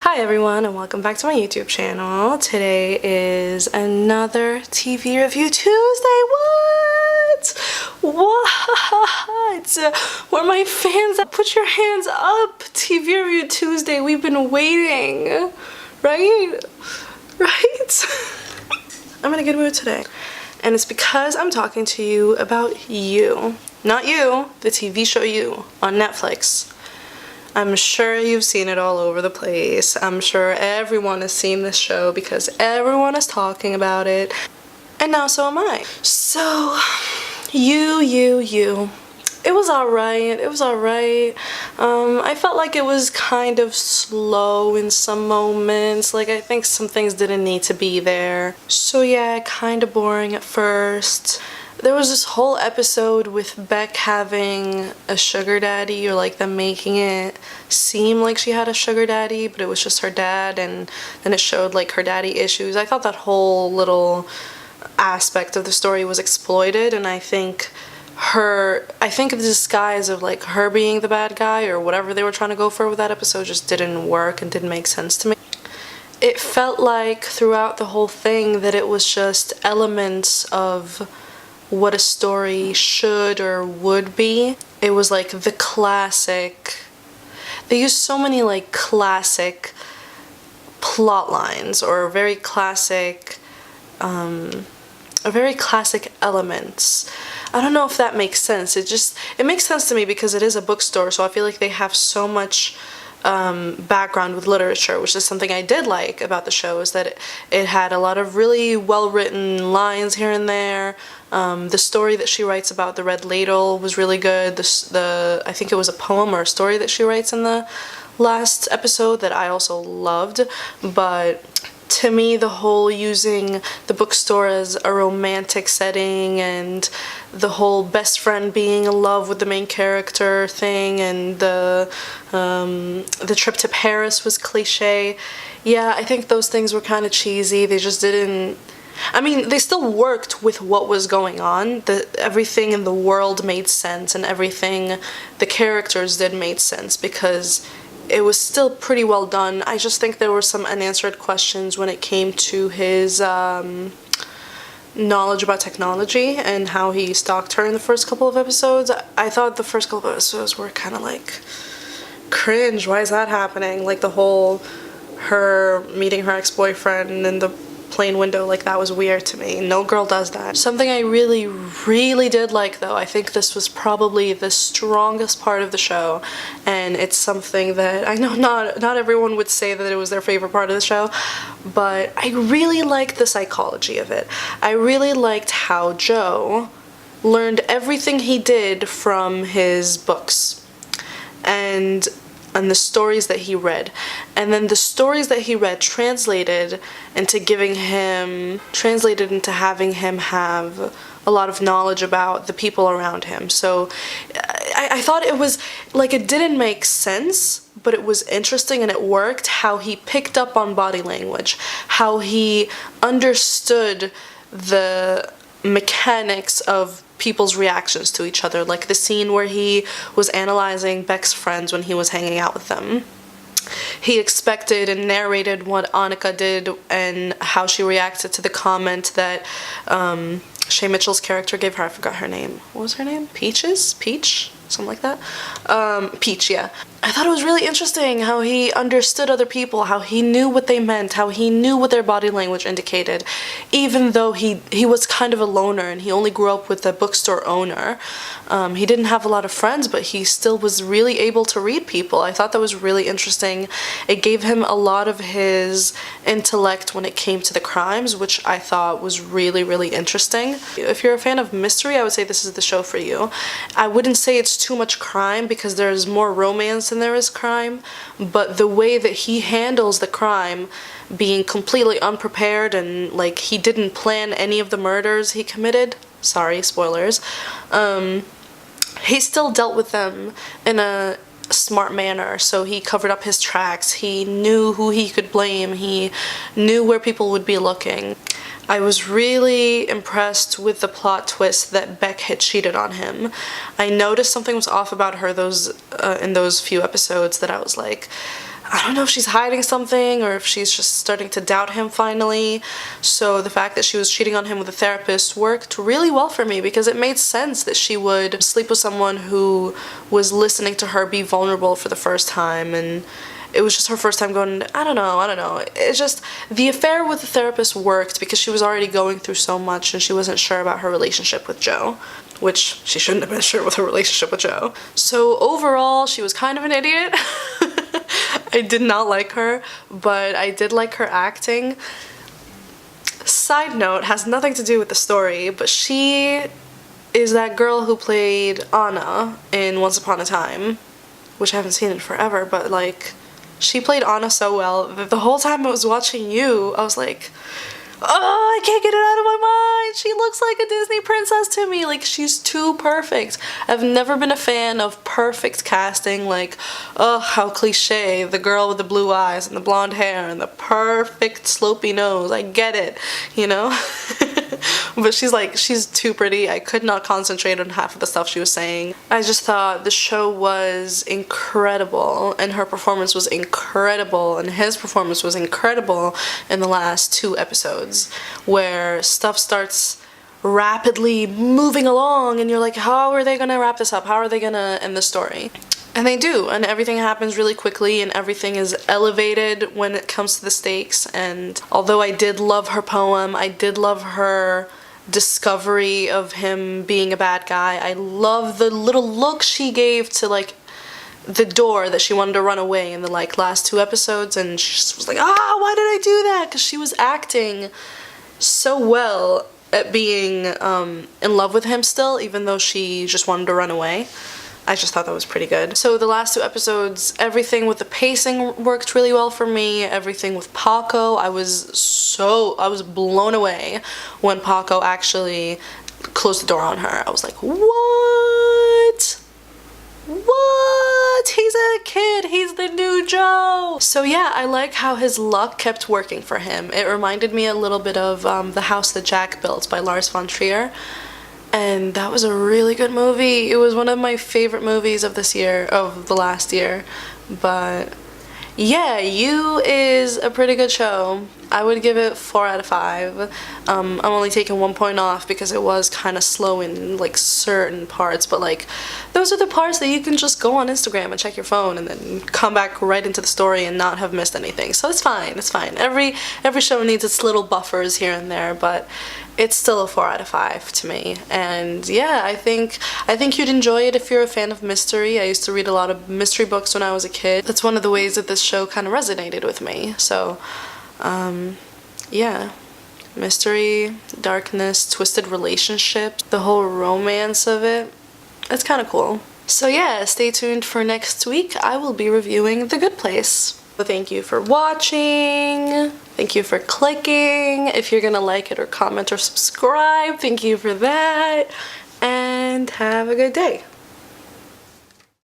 Hi everyone and welcome back to my YouTube channel. Today is another TV Review Tuesday. What? Where are my fans at? Put your hands up. TV Review Tuesday. We've been waiting. Right? I'm in a good mood today. And it's because I'm talking to you about You. Not You, the TV show You on Netflix. I'm sure you've seen it all over the place. I'm sure everyone has seen this show because everyone is talking about it. And now so am I. So, You. It was alright. I felt like it was kind of slow in some moments. Like, I think some things didn't need to be there. So yeah, kind of boring at first. There was this whole episode with Beck having a sugar daddy, or like them making it seem like she had a sugar daddy, but it was just her dad, and then it showed like her daddy issues. I thought that whole little aspect of the story was exploited, and I think the disguise of like her being the bad guy or whatever they were trying to go for with that episode just didn't work and didn't make sense to me. It felt like throughout the whole thing that it was just elements of what a story should or would be. It was like the classic. They used so many like classic plot lines or very classic elements. I don't know if that makes sense. It makes sense to me because it is a bookstore, so I feel like they have so much background with literature, which is something I did like about the show, is that it had a lot of really well-written lines here and there. The story that she writes about the Red Ladle was really good. I think it was a poem or a story that she writes in the last episode that I also loved, but to me, the whole using the bookstore as a romantic setting and the whole best friend being in love with the main character thing and the trip to Paris was cliche. Yeah, I think those things were kind of cheesy. They just didn't... I mean, they still worked with what was going on. Everything in the world made sense, and everything the characters did made sense because it was still pretty well done. I just think there were some unanswered questions when it came to his knowledge about technology and how he stalked her in the first couple of episodes. I thought the first couple of episodes were kind of like cringe. Why is that happening? Like the whole her meeting her ex-boyfriend in the plane window, like that was weird to me. No girl does that. Something I really did like though, I think this was probably the strongest part of the show, and it's something that I know not everyone would say that it was their favorite part of the show, but I really liked the psychology of it. I really liked how Joe learned everything he did from his books and the stories that he read, and then the stories that he read translated into having him have a lot of knowledge about the people around him. So I thought it was like, it didn't make sense, but it was interesting and it worked how he picked up on body language, how he understood the mechanics of people's reactions to each other, like the scene where he was analyzing Beck's friends when he was hanging out with them. He expected and narrated what Annika did and how she reacted to the comment that Shay Mitchell's character gave her. I forgot her name. What was her name? Peach? Something like that. Peach, yeah. I thought it was really interesting how he understood other people, how he knew what they meant, how he knew what their body language indicated, even though he was kind of a loner and he only grew up with a bookstore owner. He didn't have a lot of friends, but he still was really able to read people. I thought that was really interesting. It gave him a lot of his intellect when it came to the crimes, which I thought was really interesting. If you're a fan of mystery, I would say this is the show for you. I wouldn't say it's too much crime because there's more romance than there is crime, but the way that he handles the crime, being completely unprepared and like he didn't plan any of the murders he committed, sorry, spoilers, he still dealt with them in a smart manner. So he covered up his tracks, he knew who he could blame, he knew where people would be looking. I was really impressed with the plot twist that Beck had cheated on him. I noticed something was off about her in those few episodes that I was like, I don't know if she's hiding something or if she's just starting to doubt him finally. So the fact that she was cheating on him with a therapist worked really well for me because it made sense that she would sleep with someone who was listening to her be vulnerable for the first time, and it was just her first time going, I don't know. It's just, the affair with the therapist worked because she was already going through so much and she wasn't sure about her relationship with Joe, which she shouldn't have been sure with her relationship with Joe. So overall, she was kind of an idiot. I did not like her, but I did like her acting. Side note, has nothing to do with the story, but she is that girl who played Anna in Once Upon a Time, which I haven't seen in forever, but like, she played Anna so well. The whole time I was watching You, I was like, oh, I can't get it out of my mind. She looks like a Disney princess to me. Like, she's too perfect. I've never been a fan of perfect casting. Like, oh, how cliche. The girl with the blue eyes and the blonde hair and the perfect slopey nose. I get it, you know? But she's too pretty. I could not concentrate on half of the stuff she was saying. I just thought the show was incredible and her performance was incredible and his performance was incredible in the last 2 episodes, where stuff starts rapidly moving along and you're like, how are they gonna wrap this up? How are they gonna end the story? And they do, and everything happens really quickly and everything is elevated when it comes to the stakes. And although I did love her poem, I did love her discovery of him being a bad guy, I love the little look she gave to like the door that she wanted to run away in the like last 2 episodes, and she just was like, ah, why did I do that? Because she was acting so well at being in love with him still, even though she just wanted to run away. I just thought that was pretty good. So the last 2 episodes, everything with the pacing worked really well for me. Everything with Paco, I was blown away when Paco actually closed the door on her. I was like, what? What? He's a kid. He's the new Joe. So yeah, I like how his luck kept working for him. It reminded me a little bit of The House That Jack Built by Lars von Trier. And that was a really good movie. It was one of my favorite movies of this year, of the last year. But yeah, You is a pretty good show. I would give it 4 out of 5. I'm only taking 1 point off because it was kind of slow in like certain parts, but like those are the parts that you can just go on Instagram and check your phone and then come back right into the story and not have missed anything. So it's fine, it's fine. Every show needs its little buffers here and there, but it's still a 4 out of 5 to me. And yeah, I think you'd enjoy it if you're a fan of mystery. I used to read a lot of mystery books when I was a kid. That's one of the ways that this show kind of resonated with me. So yeah, mystery, darkness, twisted relationships, the whole romance of it, it's kind of cool. So yeah, stay tuned for next week. I will be reviewing The Good Place. So thank you for watching. Thank you for clicking. If you're gonna like it or comment or subscribe, thank you for that. And have a good day.